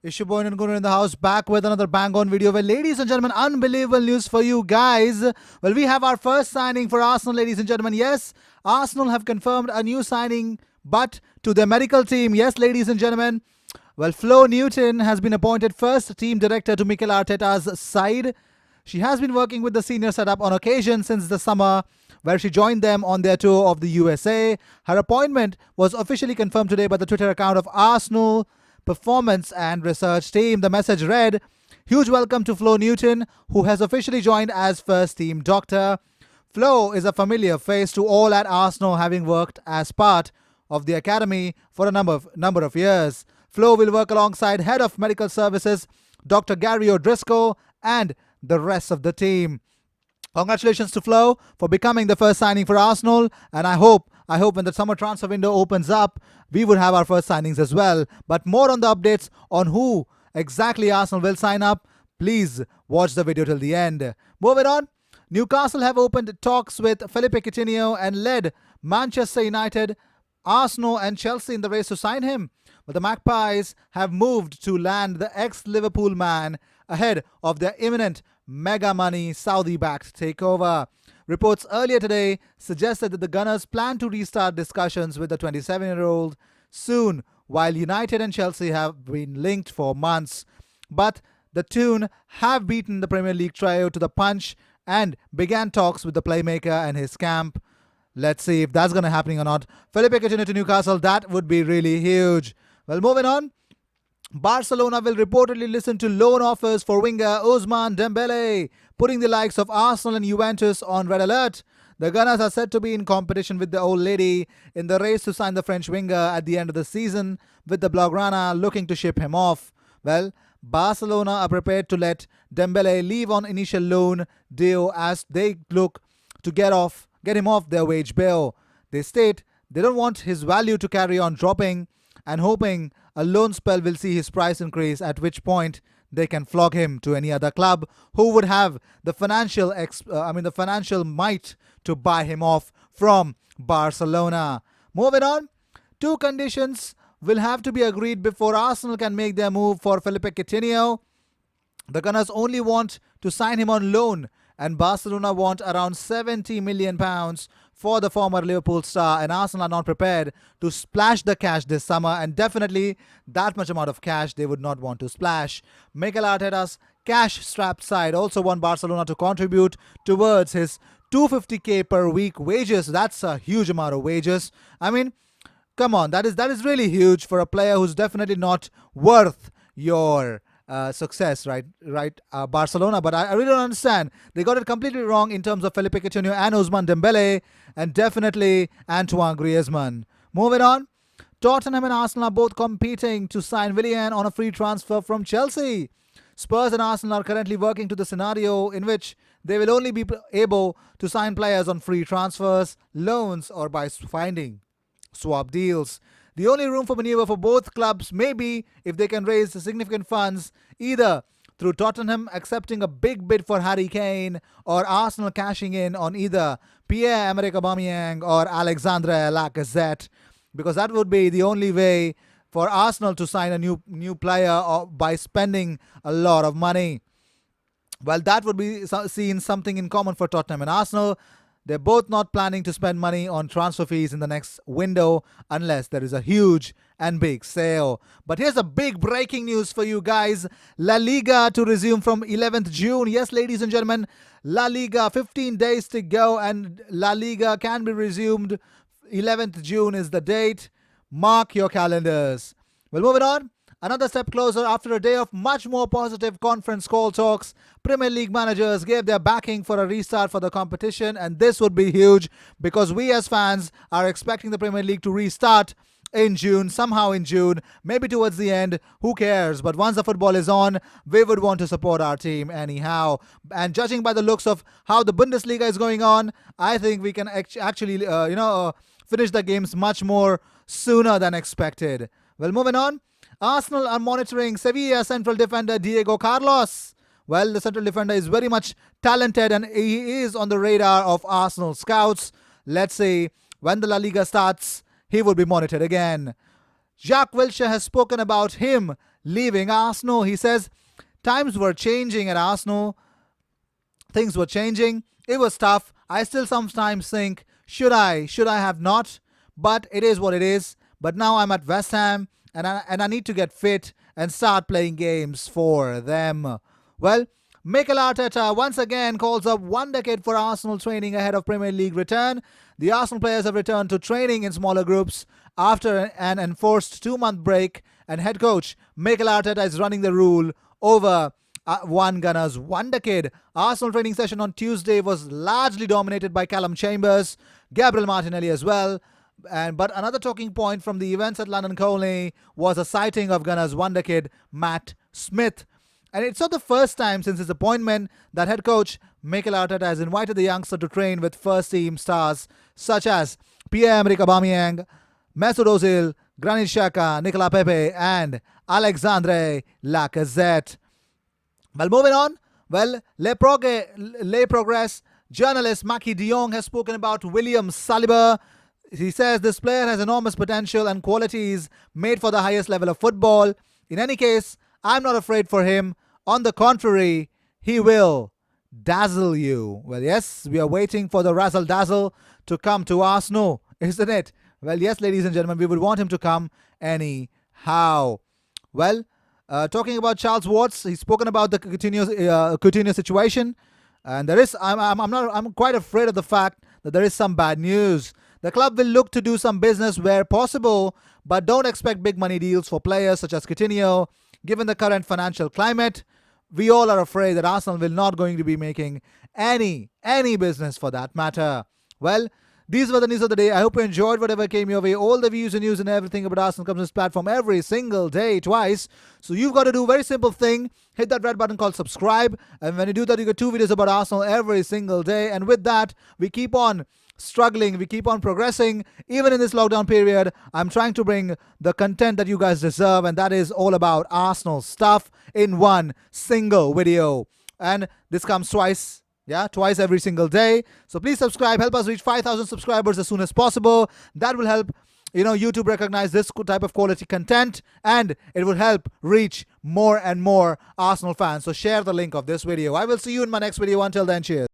Ishuboy and Gunu in the house, back with another bang on video. Well, ladies and gentlemen, unbelievable news for you guys. Well, we have our first signing for Arsenal, ladies and gentlemen. Yes, Arsenal have confirmed a new signing, but to their medical team. Yes, ladies and gentlemen. Well, Flo Newton has been appointed first team director to Mikel Arteta's side. She has been working with the senior setup on occasion since the summer, where she joined them on their tour of the USA. Her appointment was officially confirmed today by the Twitter account of Arsenal Performance and Research Team. The message read, "Huge welcome to Flo Newton, who has officially joined as first team doctor. Flo is a familiar face to all at Arsenal, having worked as part of the academy for a number of years. Flo will work alongside Head of Medical Services, Dr. Gary O'Driscoll, and the rest of the team." Congratulations to Flo for becoming the first signing for Arsenal, and I hope when the summer transfer window opens up, we would have our first signings as well. But more on the updates on who exactly Arsenal will sign up, please watch the video till the end. Moving on, Newcastle have opened talks with Felipe Coutinho and led Manchester United, Arsenal and Chelsea in the race to sign him. But the Magpies have moved to land the ex-Liverpool man ahead of their imminent mega money Saudi-backed takeover. Reports earlier today suggested that the Gunners plan to restart discussions with the 27-year-old soon, while United and Chelsea have been linked for months. But the Toon have beaten the Premier League trio to the punch and began talks with the playmaker and his camp. Let's see if that's going to happen or not. Felipe Coutinho to Newcastle, that would be really huge. Well, moving on. Barcelona will reportedly listen to loan offers for winger Ousmane Dembele, putting the likes of Arsenal and Juventus on red alert. The Gunners are said to be in competition with the old lady in the race to sign the French winger at the end of the season, with the Blaugrana looking to ship him off. Well, Barcelona are prepared to let Dembele leave on initial loan deal as they look to get him off their wage bill. They state they don't want his value to carry on dropping and hoping a loan spell will see his price increase, at which point they can flog him to any other club who would have the financial might to buy him off from Barcelona. Moving on, two conditions will have to be agreed before Arsenal can make their move for Felipe Coutinho. The Gunners only want to sign him on loan, and Barcelona want around £70 million for the former Liverpool star, and Arsenal are not prepared to splash the cash this summer, and definitely that much amount of cash they would not want to splash. Mikel Arteta's cash-strapped side also want Barcelona to contribute towards his 250k per week wages. That's a huge amount of wages. I mean, come on, that is really huge for a player who's definitely not worth your success, right? Barcelona. But I really don't understand. They got it completely wrong in terms of Felipe Coutinho and Ousmane Dembele, and definitely Antoine Griezmann. Moving on, Tottenham and Arsenal are both competing to sign Willian on a free transfer from Chelsea. Spurs and Arsenal are currently working to the scenario in which they will only be able to sign players on free transfers, loans, or by finding swap deals. The only room for maneuver for both clubs may be if they can raise significant funds, either through Tottenham accepting a big bid for Harry Kane or Arsenal cashing in on either Pierre-Emerick Aubameyang or Alexandre Lacazette, because that would be the only way for Arsenal to sign a new player by spending a lot of money. Well, that would be seen something in common for Tottenham and Arsenal. They're both not planning to spend money on transfer fees in the next window unless there is a huge and big sale. But here's a big breaking news for you guys. La Liga to resume from 11th June. Yes, ladies and gentlemen, La Liga, 15 days to go and La Liga can be resumed. 11th June is the date. Mark your calendars. Well, moving on. Another step closer after a day of much more positive conference call talks. Premier League managers gave their backing for a restart for the competition, and this would be huge because we as fans are expecting the Premier League to restart in June, somehow in June, maybe towards the end, who cares? But once the football is on, we would want to support our team anyhow. And judging by the looks of how the Bundesliga is going on, I think we can actually finish the games much more sooner than expected. Well, moving on. Arsenal are monitoring Sevilla central defender Diego Carlos. Well, the central defender is very much talented and he is on the radar of Arsenal scouts. Let's see, when the La Liga starts, he will be monitored again. Jacques Wilshere has spoken about him leaving Arsenal. He says, times were changing at Arsenal. Things were changing. It was tough. I still sometimes think, should I have not? But it is what it is. But now I'm at West Ham and I need to get fit and start playing games for them. Well, Mikel Arteta once again calls up 1 decade for Arsenal training ahead of Premier League return. The Arsenal players have returned to training in smaller groups after an enforced 2-month break, and head coach Mikel Arteta is running the rule over One Gunners 1 decade. Arsenal training session on Tuesday was largely dominated by Callum Chambers, Gabriel Martinelli as well. But another talking point from the events at London Colney was a sighting of Gunners 1 decade Matt Smith. And it's not the first time since his appointment that head coach Mikel Arteta has invited the youngster to train with first-team stars such as Pierre-Emerick Aubameyang, Mesut Ozil, Granit Xhaka, Nicolas Pepe and Alexandre Lacazette. Well, moving on. Well, Le Progress journalist Maki de Jong has spoken about William Saliba. He says this player has enormous potential and qualities made for the highest level of football. In any case, I'm not afraid for him. On the contrary, he will dazzle you. Well, yes, we are waiting for the razzle dazzle to come to Arsenal, isn't it? Well, yes, ladies and gentlemen, we would want him to come anyhow. Well, talking about Charles Watts, he's spoken about the Coutinho situation, and I'm quite afraid of the fact that there is some bad news. The club will look to do some business where possible, but don't expect big money deals for players such as Coutinho. Given the current financial climate, we all are afraid that Arsenal will not going to be making any business for that matter. Well, these were the news of the day. I hope you enjoyed whatever came your way. All the views and news and everything about Arsenal comes on this platform every single day, twice. So you've got to do a very simple thing. Hit that red button called subscribe. And when you do that, you get 2 videos about Arsenal every single day. And with that, we keep on struggling. We keep on progressing. Even in this lockdown period, I'm trying to bring the content that you guys deserve. And that is all about Arsenal stuff in one single video. And this comes twice. Yeah, twice every single day. So please subscribe. Help us reach 5,000 subscribers as soon as possible. That will help, YouTube recognize this type of quality content, and it will help reach more and more Arsenal fans. So share the link of this video. I will see you in my next video. Until then, cheers.